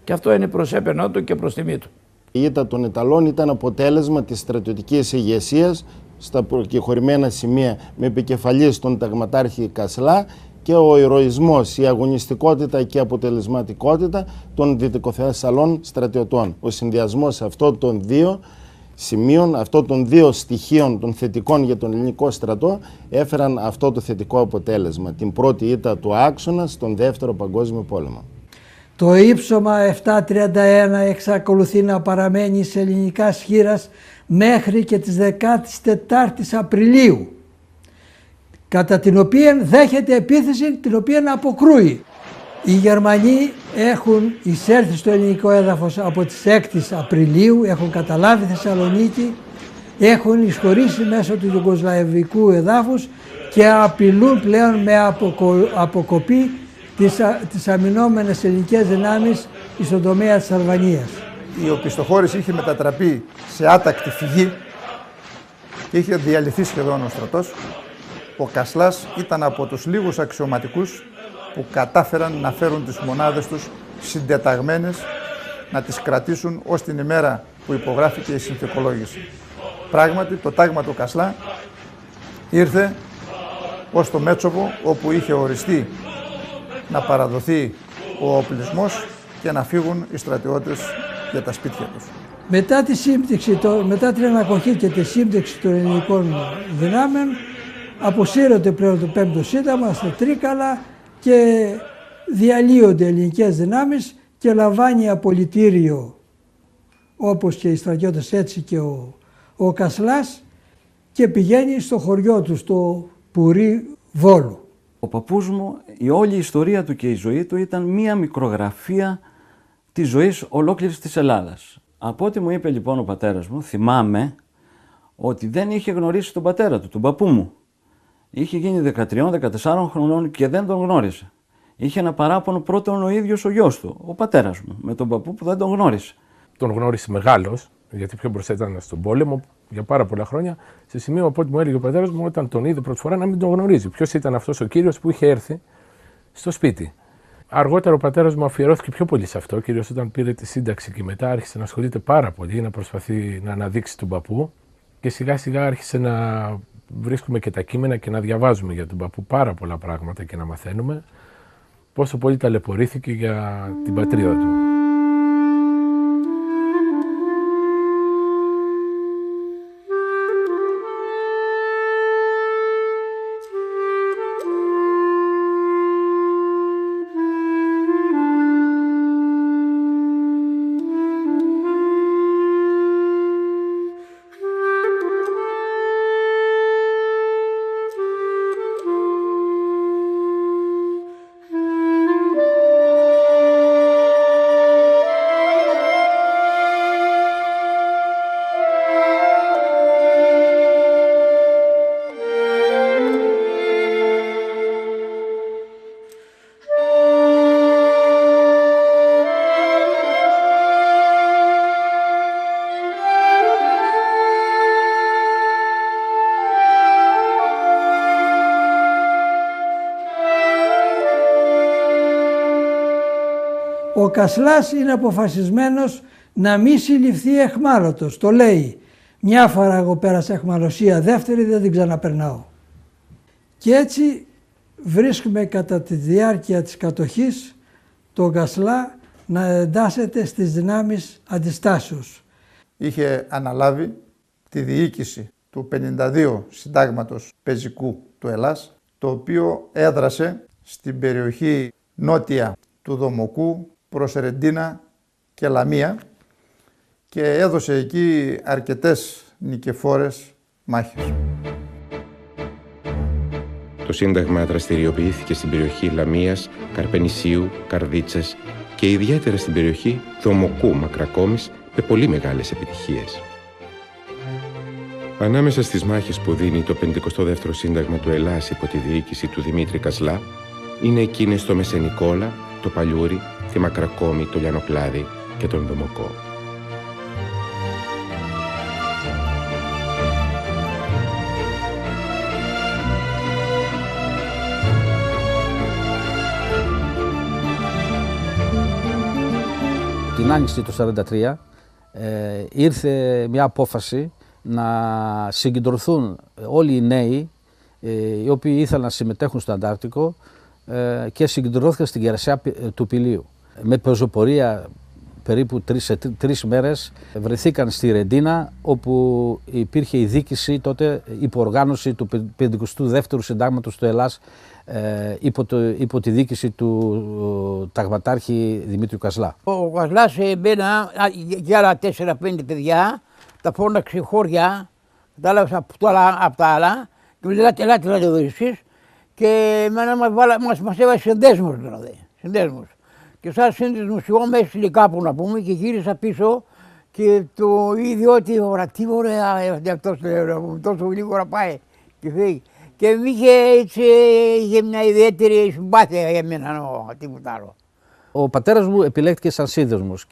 Και αυτό είναι προς έπαινό του και προς τιμή του.
Η ήττα των Ιταλών ήταν αποτέλεσμα της στρατιωτικής ηγεσίας στα προκεχωρημένα σημεία με επικεφαλής τον ταγματάρχη Κασλά και ο ηρωισμός, η αγωνιστικότητα και η αποτελεσματικότητα των δυτικοθεσσαλών στρατιωτών. Ο συνδυασμός αυτών των δύο σημείων, αυτών των δύο στοιχείων των θετικών για τον ελληνικό στρατό έφεραν αυτό το θετικό αποτέλεσμα. Την πρώτη ήττα του άξονα στον Δεύτερο Παγκόσμιο Πόλεμο.
Το ύψωμα 731 εξακολουθεί να παραμένει σε ελληνικά σχήρας μέχρι και τις 14 Απριλίου, κατά την οποία δέχεται επίθεση την οποία αποκρούει. Οι Γερμανοί έχουν εισέλθει στο ελληνικό έδαφος από τις 6 Απριλίου, έχουν καταλάβει Θεσσαλονίκη, έχουν εισχωρήσει μέσω του Ιουγκοσλαβικού εδάφους και απειλούν πλέον με αποκοπή τις αμυνόμενες ελληνικές δυνάμεις στον τομέα της Αλβανίας.
Η οπισθοχώρηση είχε μετατραπεί σε άτακτη φυγή και είχε διαλυθεί σχεδόν ο στρατός. Ο Κασλάς ήταν από τους λίγους αξιωματικούς που κατάφεραν να φέρουν τις μονάδες τους συντεταγμένες, να τις κρατήσουν ως την ημέρα που υπογράφηκε η συνθηκολόγηση. Πράγματι, το τάγμα του Κασλά ήρθε ως το Μέτσοβο, όπου είχε οριστεί να παραδοθεί ο οπλισμός και να φύγουν οι στρατιώτες για τα σπίτια τους.
Μετά τη σύμπτυξη, μετά την ανακοχή και τη σύμπτυξη των ελληνικών δυνάμεων, αποσύρονται πλέον το 5ο Σύνταγμα στα Τρίκαλα και διαλύονται ελληνικές δυνάμεις και λαμβάνει απολυτήριο, όπως και οι στρατιώτες, έτσι και ο Κασλάς, και πηγαίνει στο χωριό του, στο Πουρί Βόλου.
Ο παππούς μου, η όλη ιστορία του και η ζωή του ήταν μία μικρογραφία της ζωής ολόκληρης της Ελλάδας. Από ό,τι μου είπε λοιπόν ο πατέρας μου, θυμάμαι ότι δεν είχε γνωρίσει τον πατέρα του, τον παππού μου. Είχε γίνει 13-14 χρονών και δεν τον γνώρισε. Είχε ένα παράπονο πρώτον ο ίδιος ο γιος του, ο πατέρας μου, με τον παππού που δεν τον γνώρισε.
Τον γνώρισε μεγάλος, γιατί πιο μπροστά ήταν στον πόλεμο για πάρα πολλά χρόνια. Σε σημείο από ό,τι μου έλεγε ο πατέρας μου, όταν τον είδε πρώτη φορά, να μην τον γνωρίζει. Ποιος ήταν αυτός ο κύριος που είχε έρθει στο σπίτι. Αργότερα ο πατέρας μου αφιερώθηκε πιο πολύ σε αυτό, κυρίως όταν πήρε τη σύνταξη και μετά άρχισε να ασχολείται πάρα πολύ, να προσπαθεί να αναδείξει τον παππού. Και σιγά σιγά άρχισε να βρίσκουμε και τα κείμενα και να διαβάζουμε για τον παππού πάρα πολλά πράγματα και να μαθαίνουμε πόσο πολύ ταλαιπωρήθηκε για την πατρίδα του.
Ο Κασλάς είναι αποφασισμένος να μη συλληφθεί εχμάλωτος. Το λέει, μια φορά εγώ πέρασα εχμαλωσία, δεύτερη δεν την ξαναπερνάω. Και έτσι βρίσκουμε κατά τη διάρκεια της κατοχής τον Κασλά να εντάσσεται στις δυνάμεις αντιστάσεως.
Είχε αναλάβει τη διοίκηση του 52 συντάγματος πεζικού του Ελλάς, το οποίο έδρασε στην περιοχή νότια του Δομοκού προς Ρεντίνα και Λαμία και έδωσε εκεί αρκετές νικηφόρες μάχες.
το Σύνταγμα δραστηριοποιήθηκε στην περιοχή Λαμίας, Καρπενησίου, Καρδίτσας και ιδιαίτερα στην περιοχή Δομοκού Μακρακόμης με πολύ μεγάλες επιτυχίες. Ανάμεσα στις μάχες που δίνει το 52ο Σύνταγμα του Ελλάς υπό τη διοίκηση του Δημήτρη Κασλά είναι εκείνες στο Μεσενικόλα, το Παλιούρι, τη Μακρακόμη, το Λιανοκλάδι και τον Δομοκό.
Την Άνοιξη του 1943 ήρθε μια απόφαση να συγκεντρωθούν όλοι οι νέοι οι οποίοι ήθελαν να συμμετέχουν στο Αντάρτικο και συγκεντρώθηκαν στην κερασιά του Πηλίου. Με πεζοπορία περίπου 3 μέρες βρεθήκαν στη Ρεντίνα, όπου υπήρχε η δίκηση τότε υποοργάνωση του 52ου Συντάγματος του Ελλάς υπό τη δίκηση του ταγματάρχη Δημήτριου Κασλά.
Ο Κασλάς μπαίνα για άλλα 4-5 παιδιά, τα φώναξε χώρια, κατάλαβες από τα άλλα, και μου λέει ελάτε εδώ εσείς, και εμένα μας έβασε συνδέσμους δηλαδή, συνδέσμους. Και σαν σύνδεσμος εγώ με έστειλε κάπου να πούμε και γύρισα πίσω και το είδε ότι ωραία, τι ωραία αυτός τόσο γλίγορα πάει και φύγει. Και είχε μια ιδιαίτερη συμπάθεια για μένα, τίποτα άλλο.
Ο πατέρας μου επιλέχθηκε σαν σύνδεσμος.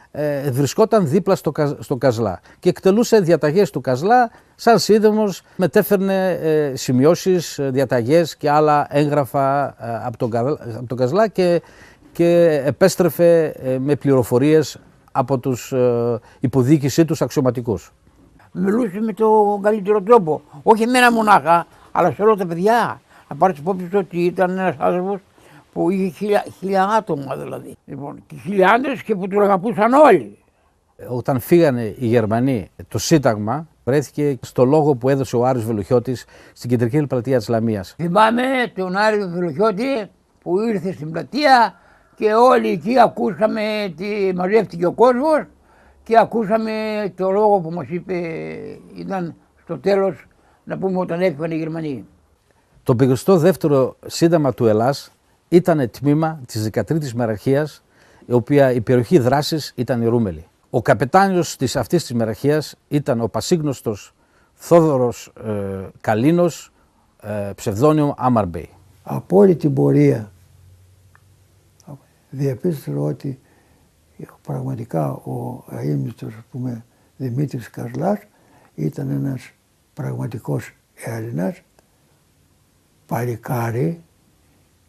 Βρισκόταν δίπλα στο Κασλά και εκτελούσε διαταγές του Κασλά σαν σύνδεσμος. Μετέφερνε σημειώσεις, διαταγές και άλλα έγγραφα από τον Κασλά και επέστρεφε με πληροφορίες από τους υποδίκησή τους αξιωματικούς.
Μιλούσε με τον καλύτερο τρόπο, όχι εμένα μονάχα, αλλά σε όλα τα παιδιά. Να πάρεις υπόψη ότι ήταν ένας άνθρωπος που είχε 1000 άτομα δηλαδή. Λοιπόν, και χιλιάδες και που τον αγαπούσαν όλοι.
Όταν φύγανε οι Γερμανοί, το Σύνταγμα βρέθηκε στο λόγο που έδωσε ο Άρης Βελουχιώτης στην κεντρική πλατεία της Λαμίας.
Θυμάμαι τον Άρη Βελουχιώτη που ήρθε στην πλατεία και όλοι εκεί ακούσαμε, μαζεύτηκε ο κόσμος και ακούσαμε το λόγο που μας είπε, ήταν στο τέλος, να πούμε, όταν έφυγαν οι Γερμανοί.
Το 52ο Σύνταγμα του Ελλάς ήταν τμήμα της 13ης Μεραρχίας, η οποία η περιοχή δράσης ήταν η Ρούμελη. Ο καπετάνιος αυτής της μεραρχίας ήταν ο πασίγνωστος Θόδωρος Καλίνος, ψευδόνυμο Άμαρμπεϊ.
Από όλη την πορεία διαπίστωσα ότι πραγματικά ο αείμνηστος, Δημήτρης Κασλάς ήταν ένας πραγματικός Έλληνας, παλικάρι,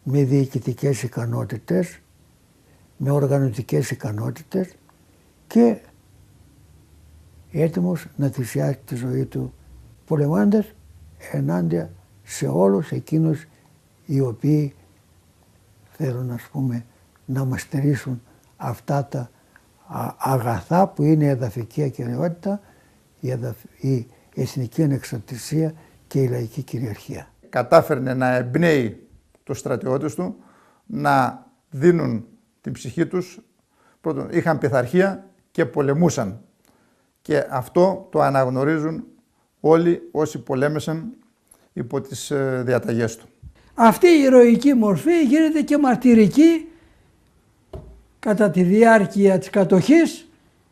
με διοικητικές ικανότητες, με οργανωτικές ικανότητες και έτοιμος να θυσιάσει τη ζωή του, πολεμώντας ενάντια σε όλους εκείνους οι οποίοι θέλουν, να μας στερήσουν αυτά τα αγαθά που είναι η εδαφική ακεραιότητα, η εθνική ανεξαρτησία και η λαϊκή κυριαρχία.
Κατάφερνε να εμπνέει τους στρατιώτες του να δίνουν την ψυχή τους. Πρώτον, είχαν πειθαρχία και πολεμούσαν. Και αυτό το αναγνωρίζουν όλοι όσοι πολέμησαν υπό τις διαταγές του.
Αυτή η ηρωική μορφή γίνεται και μαρτυρική κατά τη διάρκεια της κατοχής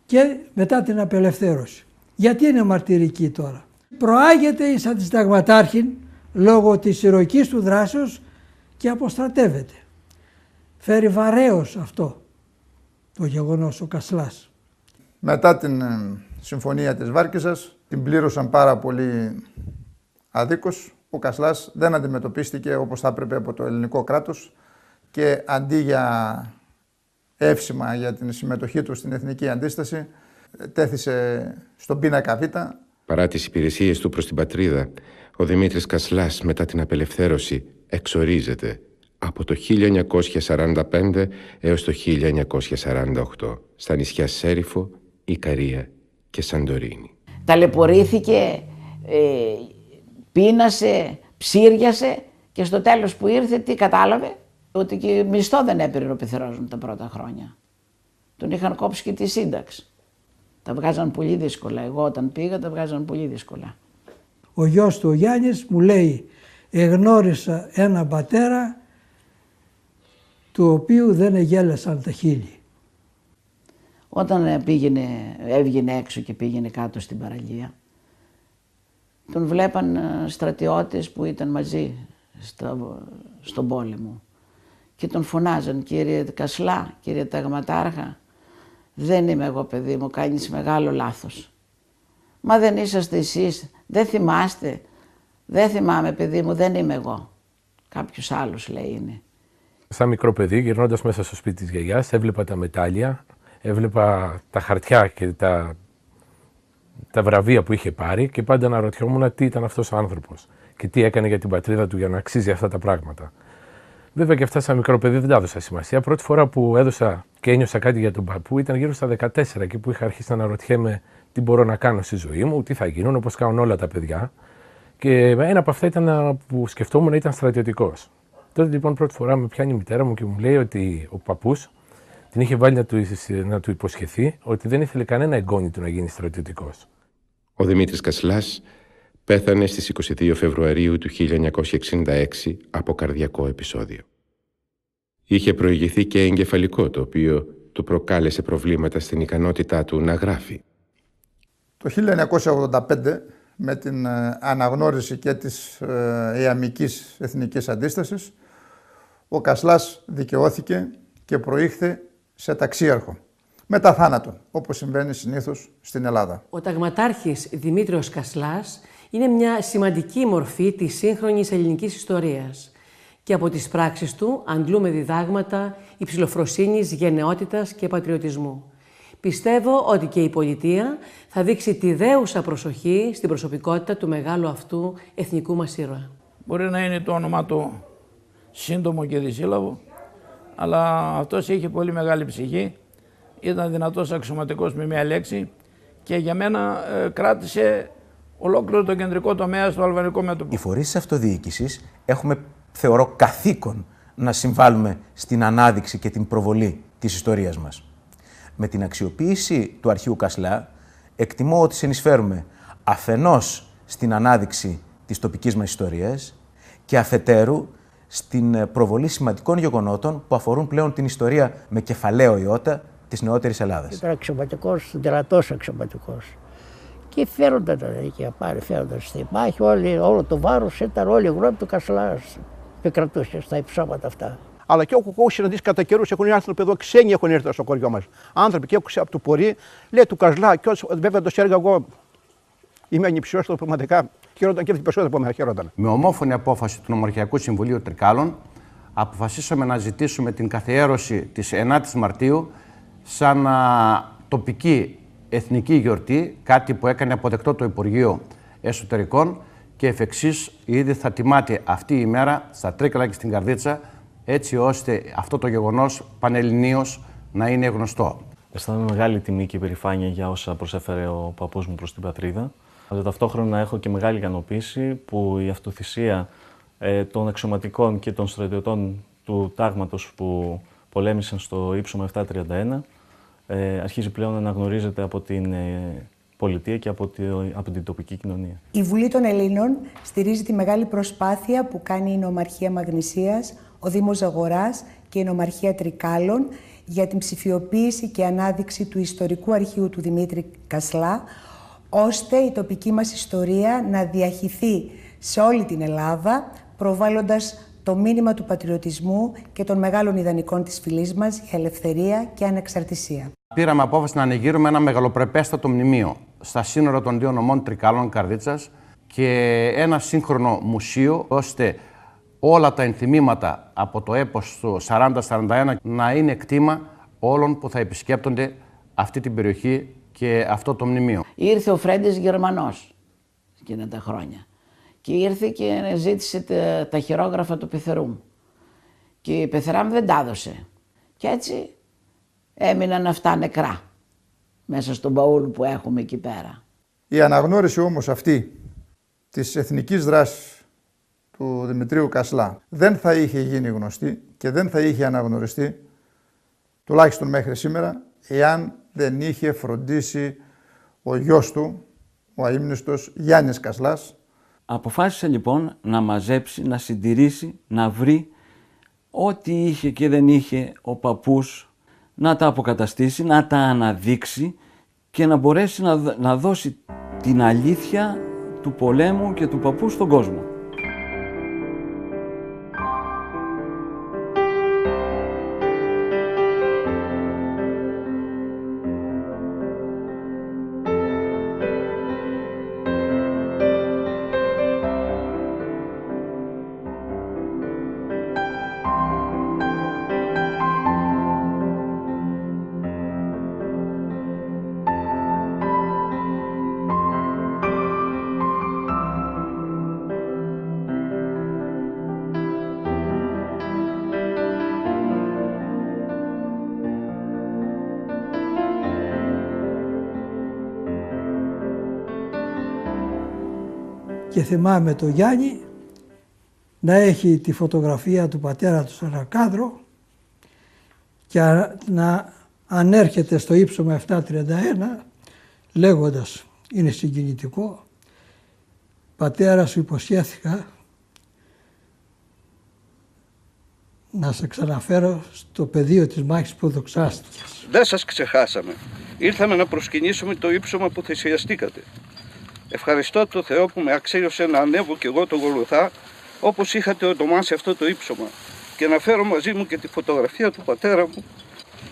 και μετά την απελευθέρωση. Γιατί είναι μαρτυρική τώρα? Προάγεται σαν τη συνταγματάρχη λόγω της ηρωικής του δράσεως και αποστρατεύεται. Φέρει βαρέως αυτό το γεγονός ο Κασλάς.
Μετά την συμφωνία της Βάρκηζας την πλήρωσαν πάρα πολύ αδίκως. Ο Κασλάς δεν αντιμετωπίστηκε όπως θα έπρεπε από το ελληνικό κράτος και αντί για εύσημα για την συμμετοχή του στην εθνική αντίσταση τέθησε στον πίνακα Β.
Παρά τις υπηρεσίες του προς την πατρίδα, ο Δημήτρης Κασλάς μετά την απελευθέρωση εξορίζεται από το 1945 έως το 1948 στα νησιά Σέριφο, Ικαρία και Σαντορίνη.
Ταλαιπωρήθηκε, πείνασε, ψήριασε και στο τέλος που ήρθε τι κατάλαβε? Ότι και μισθό δεν έπαιρνε ο πεθερός μου τα πρώτα χρόνια. Τον είχαν κόψει και τη σύνταξη. Τα βγάζαν πολύ δύσκολα. Εγώ όταν πήγα τα βγάζαν πολύ δύσκολα.
Ο γιος του ο Γιάννης μου λέει, εγνώρισα έναν πατέρα του οποίου δεν εγέλασαν τα χείλη.
Όταν έβγαινε έξω και πήγαινε κάτω στην παραλία, τον βλέπαν στρατιώτες που ήταν μαζί στον πόλεμο και τον φωνάζαν, κύριε Κασλά, κύριε Ταγματάρχα, δεν είμαι εγώ παιδί μου, κάνεις μεγάλο λάθος. Μα δεν είσαστε εσείς, δεν θυμάστε, δεν θυμάμαι παιδί μου, δεν είμαι εγώ. Κάποιος άλλος λέει είναι.
Σαν μικρό παιδί, γυρνώντας μέσα στο σπίτι της γιαγιάς, έβλεπα τα μετάλλια, έβλεπα τα χαρτιά και τα βραβεία που είχε πάρει και πάντα αναρωτιόμουν τι ήταν αυτός ο άνθρωπος και τι έκανε για την πατρίδα του για να αξίζει αυτά τα πράγματα. Βέβαια και αυτά σαν μικρό παιδί δεν τα έδωσα σημασία. Πρώτη φορά που έδωσα και ένιωσα κάτι για τον παππού ήταν γύρω στα 14, εκεί που είχα αρχίσει να αναρωτιέμαι τι μπορώ να κάνω στη ζωή μου, τι θα γίνουν, όπως κάνουν όλα τα παιδιά. Και ένα από αυτά ήταν που σκεφτόμουν ήταν στρατιωτικός. Τότε λοιπόν πρώτη φορά με πιάνει η μητέρα μου και μου λέει ότι ο παππούς την είχε βάλει να του υποσχεθεί ότι δεν ήθελε κανένα εγγόνι του να γίνει στρατιωτικός.
Ο Δημήτρης Κασλάς πέθανε στις 22 Φεβρουαρίου του 1966 από καρδιακό επεισόδιο. Είχε προηγηθεί και εγκεφαλικό, το οποίο του προκάλεσε προβλήματα στην ικανότητά του να γράφει.
Το 1985, με την αναγνώριση και της Ιαμικής Εθνικής Αντίστασης, ο Κασλάς δικαιώθηκε και προήχθε σε ταξίαρχο, μετά θάνατον, όπως συμβαίνει συνήθως στην Ελλάδα.
Ο ταγματάρχης Δημήτριος Κασλάς είναι μια σημαντική μορφή της σύγχρονης ελληνικής ιστορίας και από τις πράξεις του αντλούμε διδάγματα υψηλοφροσύνης, γενναιότητας και πατριωτισμού. Πιστεύω ότι και η πολιτεία θα δείξει τη δέουσα προσοχή στην προσωπικότητα του μεγάλου αυτού εθνικού μας ήρωα.
Μπορεί να είναι το όνομά του σύντομο και δυσύλλαβο, αλλά αυτός είχε πολύ μεγάλη ψυχή, ήταν δυνατός αξιωματικός με μία λέξη και για μένα κράτησε ολόκληρο το κεντρικό τομέα στο αλβανικό μέτωπο.
Οι φορείς της αυτοδιοίκησης έχουμε, θεωρώ, καθήκον να συμβάλλουμε στην ανάδειξη και την προβολή της ιστορίας μας. Με την αξιοποίηση του αρχείου Κασλά, εκτιμώ ότι συνεισφέρουμε αφενός στην ανάδειξη της τοπικής μας ιστορίας και αφετέρου στην προβολή σημαντικών γεγονότων που αφορούν πλέον την ιστορία με κεφαλαίο ιότα της νεότερης Ελλάδας.
Ήταν αξιωματικός, δυνατός αξιωματικός. Και φέρονταν τα δίκαια, φέρονταν στη μάχη, όλο το βάρος ήταν όλη η γνώμη του Κασλάς. Επικρατούσε στα υψώματα αυτά.
Αλλά και έχω συναντήσει κατά καιρούς, έχουν έρθει εδώ, ξένοι έχουν έρθει στο χωριό μας. Άνθρωποι και έχω από το πορεί, λέει του Κασλά, και βέβαια το έργα εγώ είμαι ανυψιός του πραγματικά. Χαίρονταν και περισσότερο από μένα, χαίρονταν.
Με ομόφωνη απόφαση του Νομαρχιακού Συμβουλίου Τρικάλων, αποφασίσαμε να ζητήσουμε την καθιέρωση της 9ης Μαρτίου σαν τοπική εθνική γιορτή, κάτι που έκανε αποδεκτό το Υπουργείο Εσωτερικών και εφ' εξής ήδη θα τιμάται αυτή η ημέρα στα Τρίκαλα και στην Καρδίτσα, έτσι ώστε αυτό το γεγονός πανελληνίως να είναι γνωστό.
Αισθάνομαι μεγάλη τιμή και υπερηφάνεια για όσα προσέφερε ο παππούς μου προς την πατρίδα. Αλλά ταυτόχρονα έχω και μεγάλη ικανοποίηση που η αυτοθυσία των αξιωματικών και των στρατιωτών του τάγματος που πολέμησαν στο ύψωμα 731 αρχίζει πλέον να αναγνωρίζεται από την πολιτεία και από την τοπική κοινωνία.
Η Βουλή των Ελλήνων στηρίζει τη μεγάλη προσπάθεια που κάνει η Νομαρχία Μαγνησίας, ο Δήμος Ζαγοράς και η Νομαρχία Τρικάλων για την ψηφιοποίηση και ανάδειξη του ιστορικού αρχείου του Δημήτρη Κασλά, ώστε η τοπική μας ιστορία να διαχυθεί σε όλη την Ελλάδα, προβάλλοντας το μήνυμα του πατριωτισμού και των μεγάλων ιδανικών της φυλής μας για ελευθερία και ανεξαρτησία.
Πήραμε απόφαση να ανοιγείρουμε ένα μεγαλοπρεπέστατο μνημείο στα σύνορα των δύο νομών Τρικάλων Καρδίτσας και ένα σύγχρονο μουσείο, ώστε όλα τα ενθυμήματα από το έπος του 40-41 να είναι κτήμα όλων που θα επισκέπτονται αυτή την περιοχή και αυτό το μνημείο.
Ήρθε ο Φρέντης Γερμανός εκείνα τα χρόνια και ήρθε και ζήτησε τα χειρόγραφα του Πεθερούμ και η Πεθεράμ δεν τα έδωσε και έτσι έμειναν αυτά νεκρά μέσα στον μπαούλ που έχουμε εκεί πέρα.
Η αναγνώριση όμως αυτή της εθνικής δράσης του Δημητρίου Κασλά δεν θα είχε γίνει γνωστή και δεν θα είχε αναγνωριστεί τουλάχιστον μέχρι σήμερα εάν δεν είχε φροντίσει ο γιος του, ο αείμνηστος Γιάννης Κασλάς,
Αποφάσισε λοιπόν να μαζέψει, να συντηρήσει, να βρει ό,τι είχε και δεν είχε ο παππούς, να τα αποκαταστήσει, να τα αναδείξει και να μπορέσει να δώσει την αλήθεια του πολέμου και του παππού στον κόσμο.
Και θυμάμαι το Γιάννη να έχει τη φωτογραφία του πατέρα του σε ένα κάδρο και να ανέρχεται στο ύψομα 731 λέγοντας, είναι συγκινητικό, πατέρα σου υποσχέθηκα να σε ξαναφέρω στο πεδίο της μάχης που δοξάστηκες.
Δεν σας ξεχάσαμε. Ήρθαμε να προσκυνήσουμε το ύψομα που θυσιαστήκατε. Ευχαριστώ τον Θεό που με αξίωσε να ανέβω κι εγώ το Γολγοθά όπως είχατε ονομάσει αυτό το ύψομα και να φέρω μαζί μου και τη φωτογραφία του πατέρα μου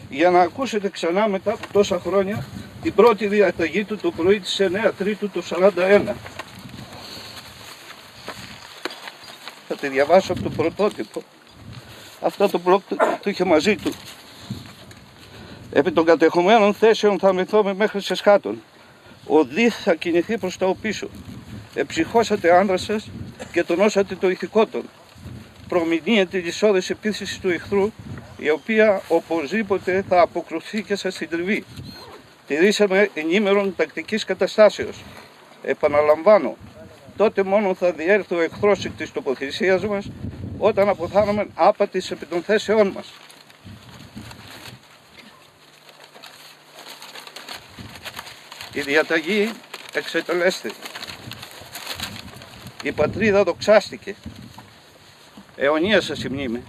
για να ακούσετε ξανά μετά από τόσα χρόνια την πρώτη διαταγή του το πρωί της 9 Τρίτου του 41. Θα τη διαβάσω από το πρωτότυπο. Αυτό το μπλοκ το είχε μαζί του. Επί των κατεχομένων θέσεων θα μεθώμε μέχρι σε σχάτων. Ο Δίθ θα κινηθεί προς τα οπίσω. Εψυχώσατε άντρα σας και τονώσατε το ηθικότον. Προμηνύεται η λυσόδες επίθεση του εχθρού, η οποία οπωσδήποτε θα αποκρουθεί και σας συντριβεί. Τηρήσαμε ενήμερον τακτικής καταστάσεως. Επαναλαμβάνω, τότε μόνο θα διέρθει ο εχθρός εκ της τοποθεσίας μας, όταν αποθάνομαι άπατης επί των θέσεών μας. Η διαταγή εξετελέστη. Η πατρίδα δοξάστηκε. Αιωνία σας η μνήμη.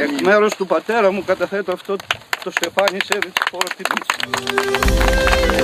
Εκ μέρους του πατέρα μου καταθέτω αυτό το στεφάνι σε φόρο τιμής.